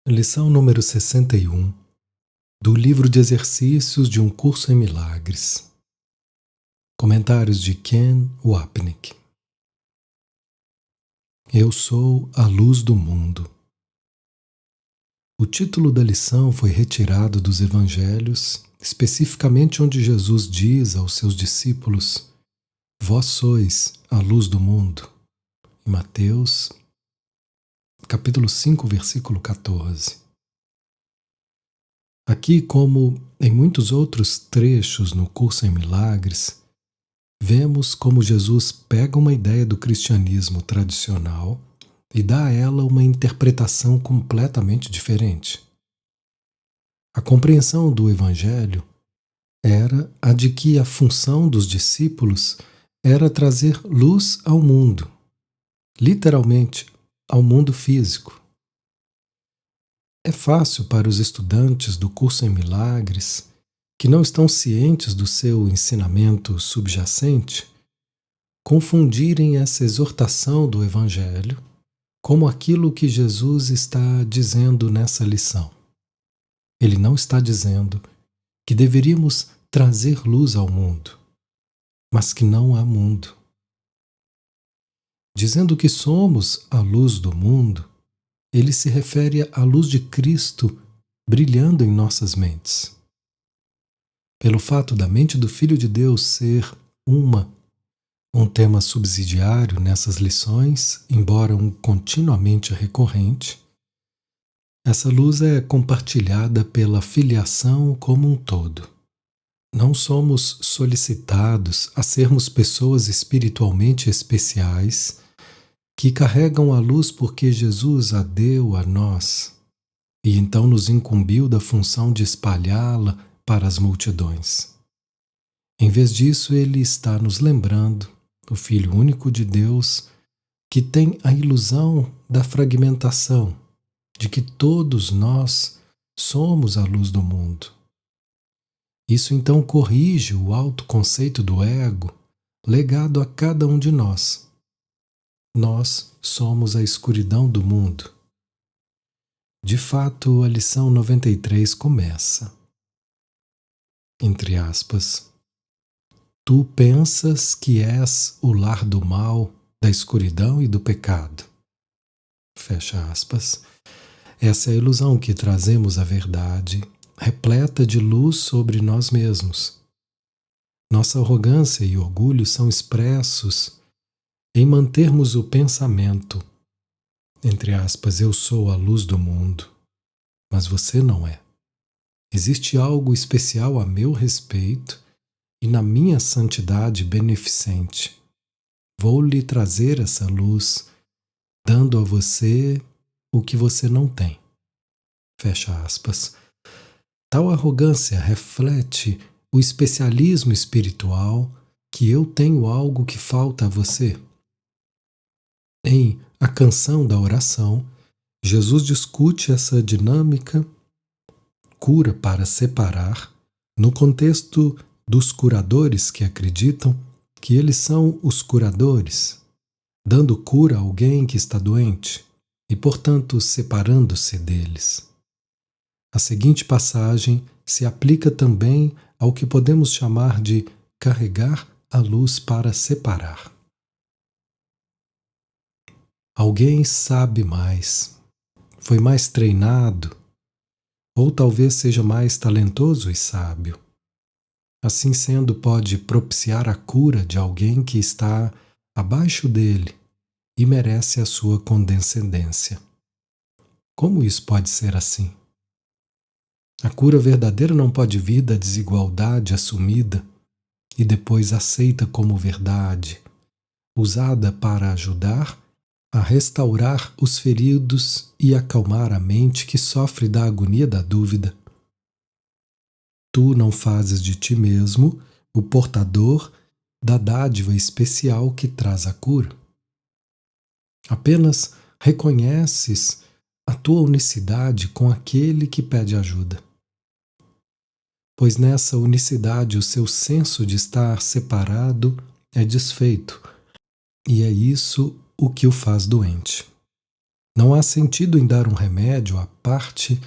Lição número 61 do livro de exercícios de um curso em milagres. Comentários de Ken Wapnick. Eu sou a luz do mundo. O título da lição foi retirado dos evangelhos, especificamente onde Jesus diz aos seus discípulos: Vós sois a luz do mundo. Em Mateus, capítulo 5, versículo 14. Aqui, como em muitos outros trechos no curso em milagres, vemos como Jesus pega uma ideia do cristianismo tradicional e dá a ela uma interpretação completamente diferente. A compreensão do Evangelho era a de que a função dos discípulos era trazer luz ao mundo, literalmente ao mundo físico. É fácil para os estudantes do curso em milagres, que não estão cientes do seu ensinamento subjacente, confundirem essa exortação do Evangelho como aquilo que Jesus está dizendo nessa lição. Ele não está dizendo que deveríamos trazer luz ao mundo, mas que não há mundo. Dizendo que somos a luz do mundo, ele se refere à luz de Cristo brilhando em nossas mentes. Pelo fato da mente do Filho de Deus ser um tema subsidiário nessas lições, embora um continuamente recorrente, essa luz é compartilhada pela filiação como um todo. Não somos solicitados a sermos pessoas espiritualmente especiais que carregam a luz porque Jesus a deu a nós e então nos incumbiu da função de espalhá-la para as multidões. Em vez disso, ele está nos lembrando, o Filho único de Deus, que tem a ilusão da fragmentação, de que todos nós somos a luz do mundo. Isso então corrige o autoconceito do ego legado a cada um de nós. Nós somos a escuridão do mundo. De fato, a lição 93 começa, entre aspas, Tu pensas que és o lar do mal, da escuridão e do pecado. Fecha aspas. Essa é a ilusão que trazemos à verdade, repleta de luz sobre nós mesmos. Nossa arrogância e orgulho são expressos em mantermos o pensamento, entre aspas, eu sou a luz do mundo, mas você não é. Existe algo especial a meu respeito e na minha santidade beneficente. Vou lhe trazer essa luz, dando a você o que você não tem. Fecha aspas. Tal arrogância reflete o especialismo espiritual que eu tenho algo que falta a você. Em A Canção da Oração, Jesus discute essa dinâmica cura para separar no contexto dos curadores que acreditam que eles são os curadores, dando cura a alguém que está doente e, portanto, separando-se deles. A seguinte passagem se aplica também ao que podemos chamar de carregar a luz para separar. Alguém sabe mais, foi mais treinado, ou talvez seja mais talentoso e sábio. Assim sendo, pode propiciar a cura de alguém que está abaixo dele e merece a sua condescendência. Como isso pode ser assim? A cura verdadeira não pode vir da desigualdade assumida e depois aceita como verdade, usada para ajudar a restaurar os feridos e acalmar a mente que sofre da agonia da dúvida. Tu não fazes de ti mesmo o portador da dádiva especial que traz a cura. Apenas reconheces a tua unicidade com aquele que pede ajuda. Pois nessa unicidade o seu senso de estar separado é desfeito, e é isso o que o faz doente. Não há sentido em dar um remédio à parte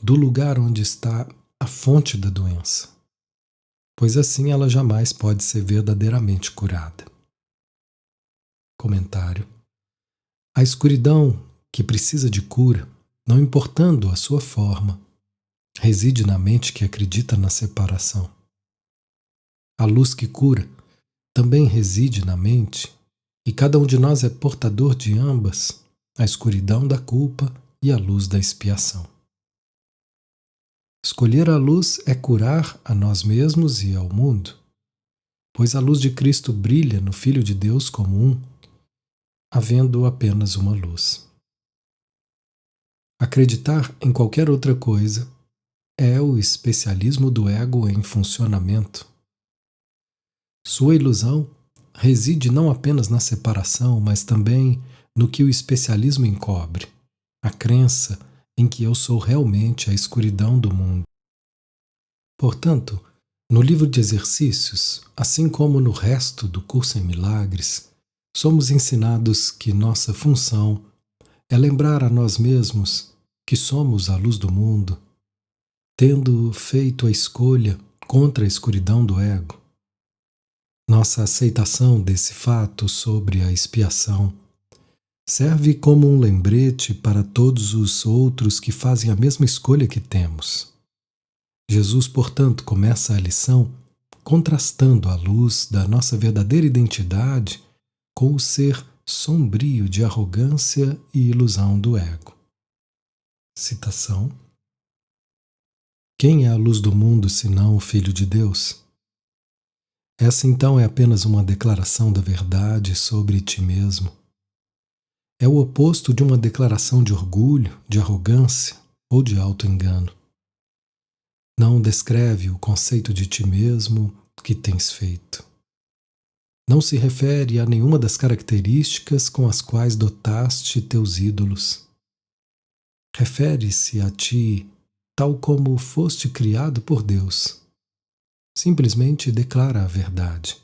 do lugar onde está a fonte da doença, pois assim ela jamais pode ser verdadeiramente curada. Comentário: a escuridão que precisa de cura, não importando a sua forma, reside na mente que acredita na separação. A luz que cura também reside na mente, e cada um de nós é portador de ambas, a escuridão da culpa e a luz da expiação. Escolher a luz é curar a nós mesmos e ao mundo, pois a luz de Cristo brilha no Filho de Deus como um, havendo apenas uma luz. Acreditar em qualquer outra coisa é o especialismo do ego em funcionamento. Sua ilusão reside não apenas na separação, mas também no que o especialismo encobre, a crença em que eu sou realmente a escuridão do mundo. Portanto, no livro de exercícios, assim como no resto do curso em milagres, somos ensinados que nossa função é lembrar a nós mesmos que somos a luz do mundo, tendo feito a escolha contra a escuridão do ego. Nossa aceitação desse fato sobre a expiação serve como um lembrete para todos os outros que fazem a mesma escolha que temos. Jesus, portanto, começa a lição contrastando a luz da nossa verdadeira identidade com o ser sombrio de arrogância e ilusão do ego. Citação: quem é a luz do mundo senão o Filho de Deus? Essa então é apenas uma declaração da verdade sobre ti mesmo. É o oposto de uma declaração de orgulho, de arrogância ou de auto-engano. Não descreve o conceito de ti mesmo que tens feito. Não se refere a nenhuma das características com as quais dotaste teus ídolos. Refere-se a ti tal como foste criado por Deus. Simplesmente declara a verdade.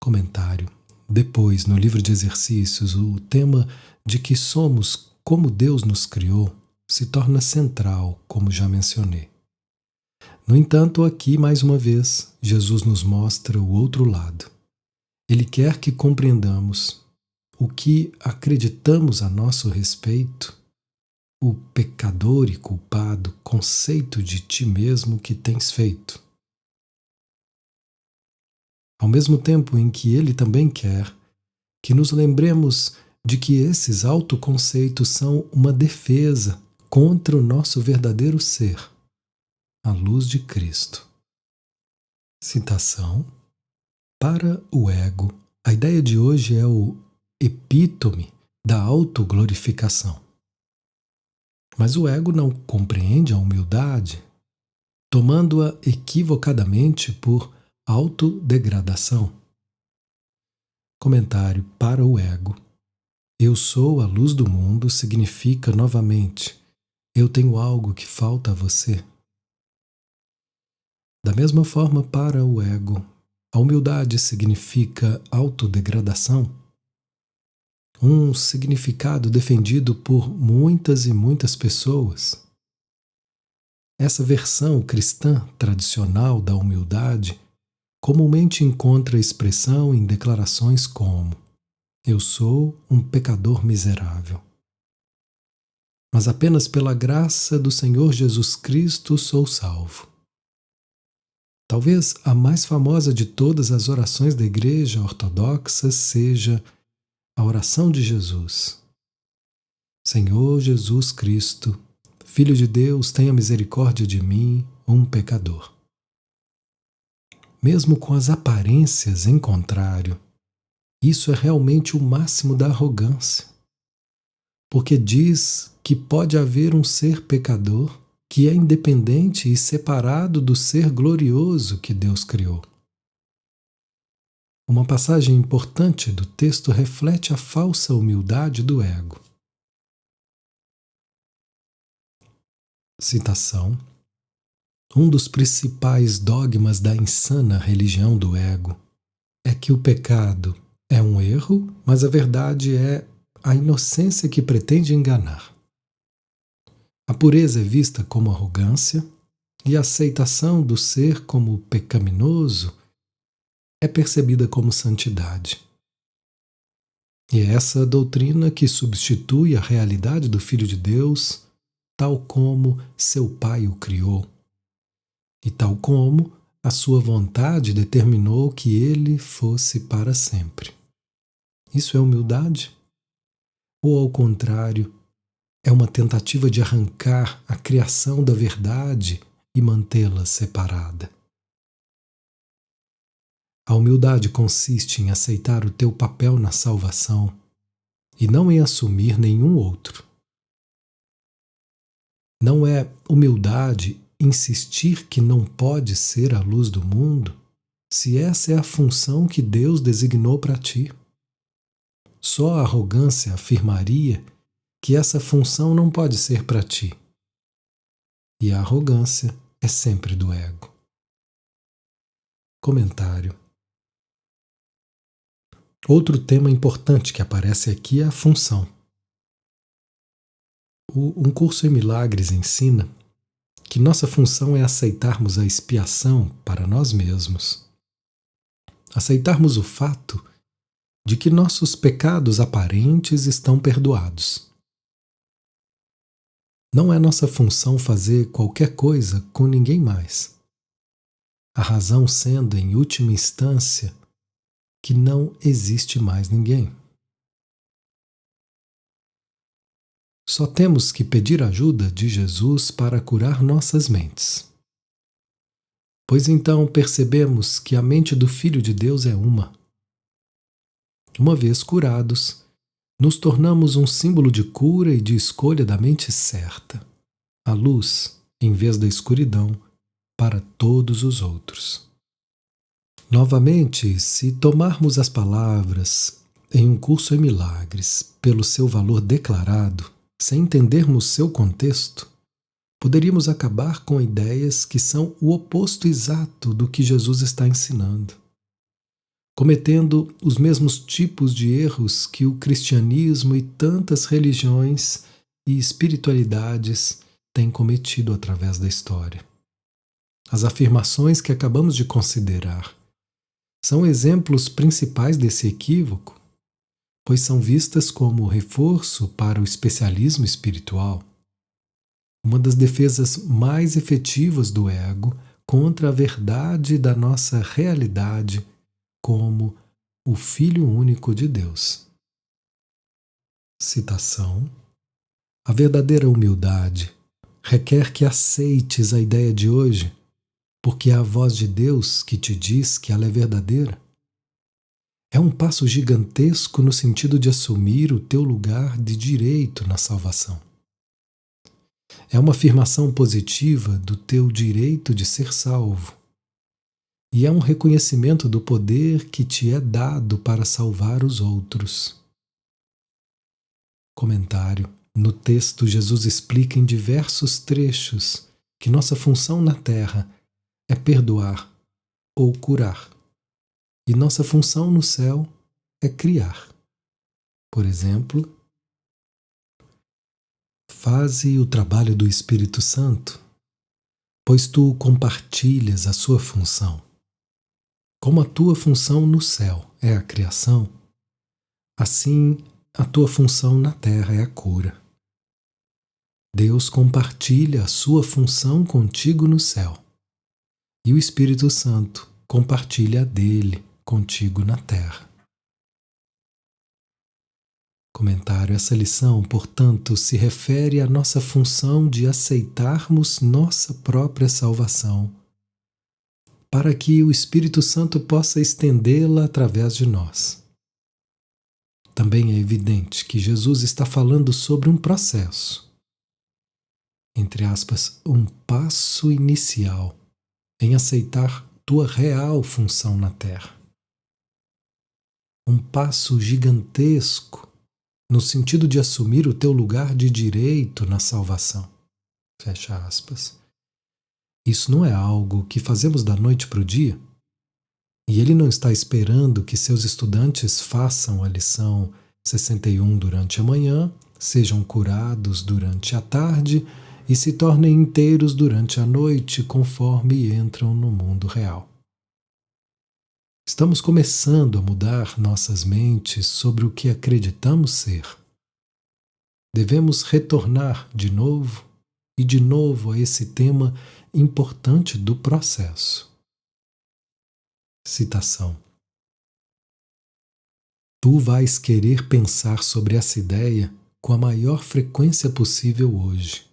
Comentário: depois, no livro de exercícios, o tema de que somos como Deus nos criou se torna central, como já mencionei. No entanto, aqui, mais uma vez, Jesus nos mostra o outro lado. Ele quer que compreendamos o que acreditamos a nosso respeito, o pecador e culpado conceito de ti mesmo que tens feito. Ao mesmo tempo em que ele também quer que nos lembremos de que esses autoconceitos são uma defesa contra o nosso verdadeiro ser, a luz de Cristo. Citação: para o ego, a ideia de hoje é o epítome da autoglorificação. Mas o ego não compreende a humildade, tomando-a equivocadamente por autodegradação. Comentário: para o ego, eu sou a luz do mundo significa, novamente, eu tenho algo que falta a você. Da mesma forma, para o ego, a humildade significa autodegradação, um significado defendido por muitas e muitas pessoas. Essa versão cristã tradicional da humildade comumente encontra expressão em declarações como: eu sou um pecador miserável. Mas apenas pela graça do Senhor Jesus Cristo sou salvo. Talvez a mais famosa de todas as orações da Igreja Ortodoxa seja a oração de Jesus: Senhor Jesus Cristo, Filho de Deus, tenha misericórdia de mim, um pecador. Mesmo com as aparências em contrário, isso é realmente o máximo da arrogância, porque diz que pode haver um ser pecador que é independente e separado do ser glorioso que Deus criou. Uma passagem importante do texto reflete a falsa humildade do ego. Citação: um dos principais dogmas da insana religião do ego é que o pecado é um erro, mas a verdade é a inocência que pretende enganar. A pureza é vista como arrogância e a aceitação do ser como pecaminoso é percebida como santidade. E é essa doutrina que substitui a realidade do Filho de Deus, tal como seu Pai o criou, e tal como a sua vontade determinou que ele fosse para sempre. Isso é humildade? Ou, ao contrário, é uma tentativa de arrancar a criação da verdade e mantê-la separada? A humildade consiste em aceitar o teu papel na salvação e não em assumir nenhum outro. Não é humildade insistir que não pode ser a luz do mundo, se essa é a função que Deus designou para ti. Só a arrogância afirmaria que essa função não pode ser para ti. E a arrogância é sempre do ego. Comentário. Outro tema importante que aparece aqui é a função. Um curso em milagres ensina que nossa função é aceitarmos a expiação para nós mesmos. Aceitarmos o fato de que nossos pecados aparentes estão perdoados. Não é nossa função fazer qualquer coisa com ninguém mais. A razão sendo, em última instância, que não existe mais ninguém. Só temos que pedir ajuda de Jesus para curar nossas mentes. Pois então percebemos que a mente do Filho de Deus é uma. Uma vez curados, nos tornamos um símbolo de cura e de escolha da mente certa, a luz em vez da escuridão para todos os outros. Novamente, se tomarmos as palavras em um curso em milagres pelo seu valor declarado, sem entendermos seu contexto, poderíamos acabar com ideias que são o oposto exato do que Jesus está ensinando, cometendo os mesmos tipos de erros que o cristianismo e tantas religiões e espiritualidades têm cometido através da história. As afirmações que acabamos de considerar são exemplos principais desse equívoco, pois são vistas como reforço para o especialismo espiritual, uma das defesas mais efetivas do ego contra a verdade da nossa realidade como o Filho único de Deus. Citação: a verdadeira humildade requer que aceites a ideia de hoje, porque é a voz de Deus que te diz que ela é verdadeira. É um passo gigantesco no sentido de assumir o teu lugar de direito na salvação. É uma afirmação positiva do teu direito de ser salvo. E é um reconhecimento do poder que te é dado para salvar os outros. Comentário. No texto, Jesus explica em diversos trechos que nossa função na Terra é perdoar ou curar, e nossa função no céu é criar. Por exemplo, faze o trabalho do Espírito Santo, pois tu compartilhas a sua função. Como a tua função no céu é a criação, assim a tua função na terra é a cura. Deus compartilha a sua função contigo no céu, e o Espírito Santo compartilha a dele contigo na terra. Comentário. Essa lição, portanto, se refere à nossa função de aceitarmos nossa própria salvação, para que o Espírito Santo possa estendê-la através de nós. Também é evidente que Jesus está falando sobre um processo, entre aspas, um passo inicial em aceitar tua real função na Terra. Um passo gigantesco no sentido de assumir o teu lugar de direito na salvação. Fecha aspas. Isso não é algo que fazemos da noite para o dia, e ele não está esperando que seus estudantes façam a lição 61 durante a manhã, sejam curados durante a tarde e se tornem inteiros durante a noite, conforme entram no mundo real. Estamos começando a mudar nossas mentes sobre o que acreditamos ser. Devemos retornar de novo e de novo a esse tema importante do processo. Citação: Tu vais querer pensar sobre essa ideia com a maior frequência possível hoje.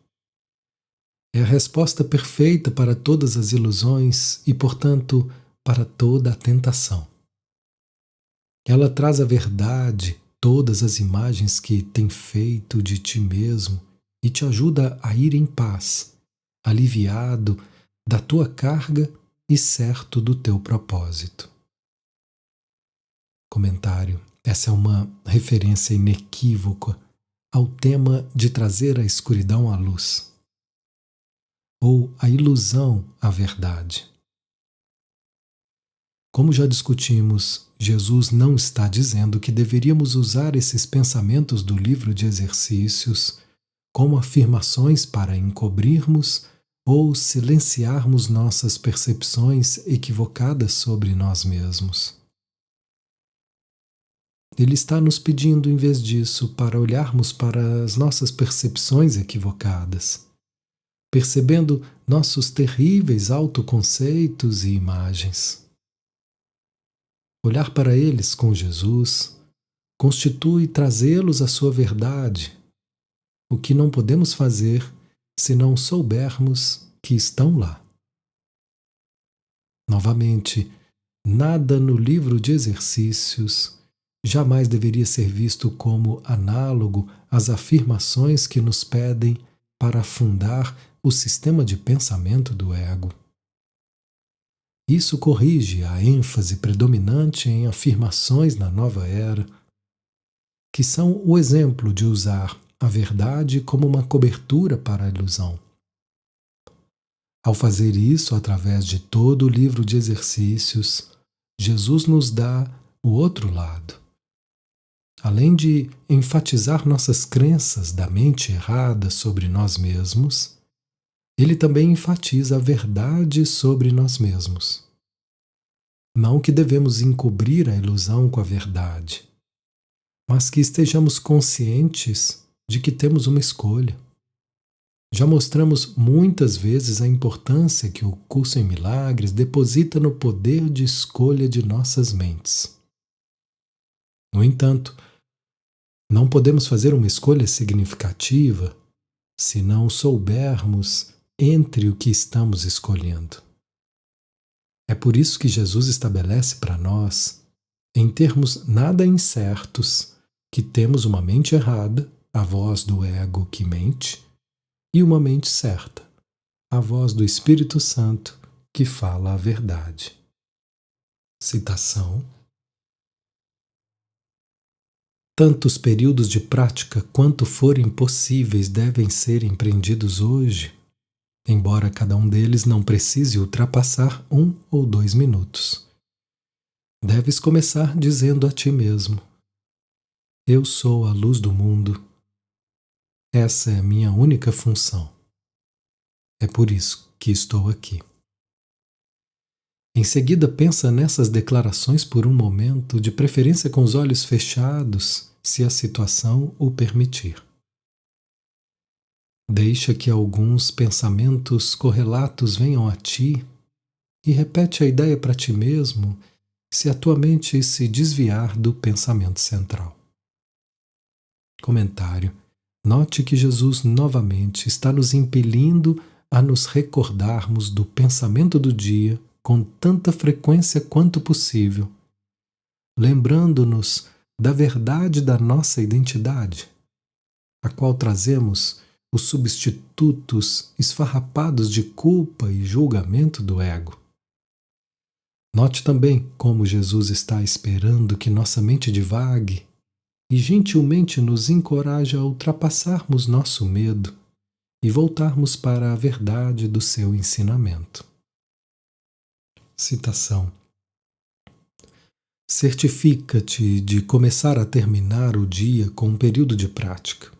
É a resposta perfeita para todas as ilusões e, portanto, para toda a tentação. Ela traz a verdade, todas as imagens que tem feito de ti mesmo e te ajuda a ir em paz, aliviado da tua carga e certo do teu propósito. Comentário: essa é uma referência inequívoca ao tema de trazer a escuridão à luz, ou a ilusão à verdade. Como já discutimos, Jesus não está dizendo que deveríamos usar esses pensamentos do livro de exercícios como afirmações para encobrirmos ou silenciarmos nossas percepções equivocadas sobre nós mesmos. Ele está nos pedindo, em vez disso, para olharmos para as nossas percepções equivocadas, percebendo nossos terríveis autoconceitos e imagens. Olhar para eles com Jesus constitui trazê-los à sua verdade, o que não podemos fazer se não soubermos que estão lá. Novamente, nada no livro de exercícios jamais deveria ser visto como análogo às afirmações que nos pedem para afundar o sistema de pensamento do ego. Isso corrige a ênfase predominante em afirmações na nova era, que são o exemplo de usar a verdade como uma cobertura para a ilusão. Ao fazer isso através de todo o livro de exercícios, Jesus nos dá o outro lado. Além de enfatizar nossas crenças da mente errada sobre nós mesmos, ele também enfatiza a verdade sobre nós mesmos. Não que devemos encobrir a ilusão com a verdade, mas que estejamos conscientes de que temos uma escolha. Já mostramos muitas vezes a importância que o curso em milagres deposita no poder de escolha de nossas mentes. No entanto, não podemos fazer uma escolha significativa se não soubermos entre o que estamos escolhendo. É por isso que Jesus estabelece para nós, em termos nada incertos, que temos uma mente errada, a voz do ego que mente, e uma mente certa, a voz do Espírito Santo que fala a verdade. Citação: Tantos períodos de prática quanto forem possíveis devem ser empreendidos hoje, embora cada um deles não precise ultrapassar 1 ou 2 minutos. Deves começar dizendo a ti mesmo: Eu sou a luz do mundo. Essa é a minha única função. É por isso que estou aqui. Em seguida, pensa nessas declarações por um momento, de preferência com os olhos fechados, se a situação o permitir. Deixa que alguns pensamentos correlatos venham a ti e repete a ideia para ti mesmo se a tua mente se desviar do pensamento central. Comentário: note que Jesus novamente está nos impelindo a nos recordarmos do pensamento do dia com tanta frequência quanto possível, lembrando-nos da verdade da nossa identidade, a qual trazemos os substitutos esfarrapados de culpa e julgamento do ego. Note também como Jesus está esperando que nossa mente divague e gentilmente nos encoraja a ultrapassarmos nosso medo e voltarmos para a verdade do seu ensinamento. Citação: Certifica-te de começar a terminar o dia com um período de prática.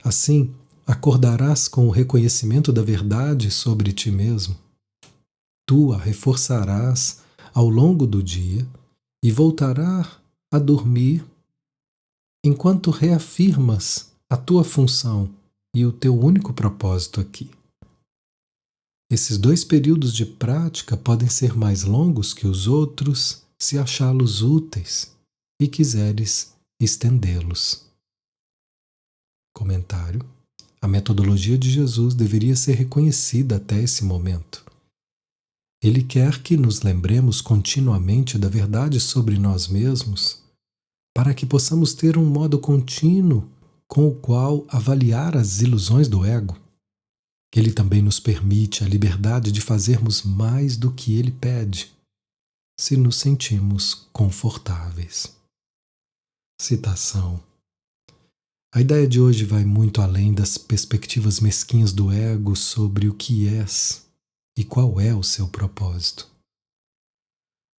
Assim, acordarás com o reconhecimento da verdade sobre ti mesmo. Tu a reforçarás ao longo do dia e voltarás a dormir enquanto reafirmas a tua função e o teu único propósito aqui. Esses 2 períodos de prática podem ser mais longos que os outros se achá-los úteis e quiseres estendê-los. Comentário: a metodologia de Jesus deveria ser reconhecida até esse momento. Ele quer que nos lembremos continuamente da verdade sobre nós mesmos, para que possamos ter um modo contínuo com o qual avaliar as ilusões do ego. Ele também nos permite a liberdade de fazermos mais do que ele pede, se nos sentimos confortáveis. Citação: a ideia de hoje vai muito além das perspectivas mesquinhas do ego sobre o que és e qual é o seu propósito.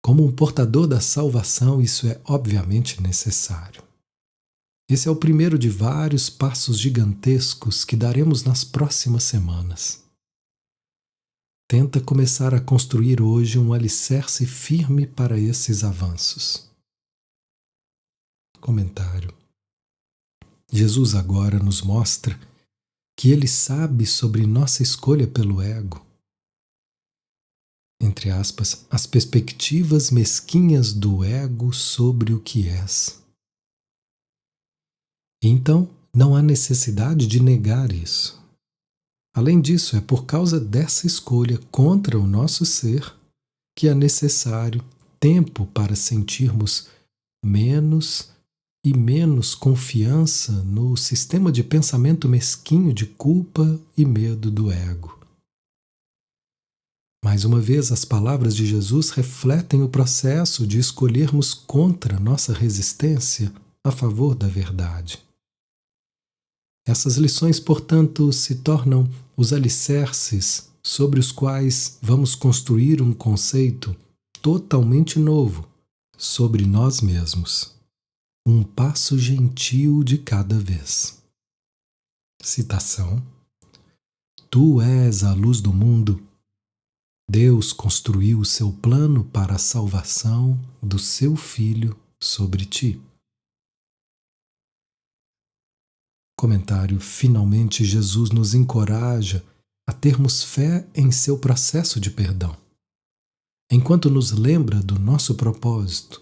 Como um portador da salvação, isso é obviamente necessário. Esse é o primeiro de vários passos gigantescos que daremos nas próximas semanas. Tenta começar a construir hoje um alicerce firme para esses avanços. Comentário: Jesus agora nos mostra que ele sabe sobre nossa escolha pelo ego. Entre aspas, as perspectivas mesquinhas do ego sobre o que és. Então, não há necessidade de negar isso. Além disso, é por causa dessa escolha contra o nosso ser que é necessário tempo para sentirmos menos e menos confiança no sistema de pensamento mesquinho de culpa e medo do ego. Mais uma vez, as palavras de Jesus refletem o processo de escolhermos contra nossa resistência a favor da verdade. Essas lições, portanto, se tornam os alicerces sobre os quais vamos construir um conceito totalmente novo sobre nós mesmos. Um passo gentil de cada vez. Citação: tu és a luz do mundo. Deus construiu o seu plano para a salvação do seu Filho sobre ti. Comentário: finalmente Jesus nos encoraja a termos fé em seu processo de perdão, enquanto nos lembra do nosso propósito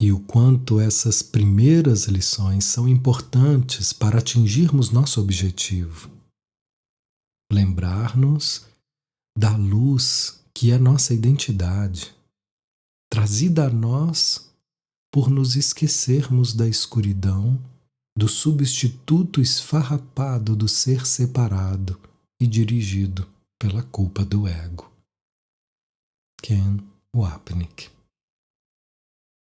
e o quanto essas primeiras lições são importantes para atingirmos nosso objetivo. Lembrar-nos da luz que é nossa identidade, trazida a nós por nos esquecermos da escuridão, do substituto esfarrapado do ser separado e dirigido pela culpa do ego. Ken Wapnick.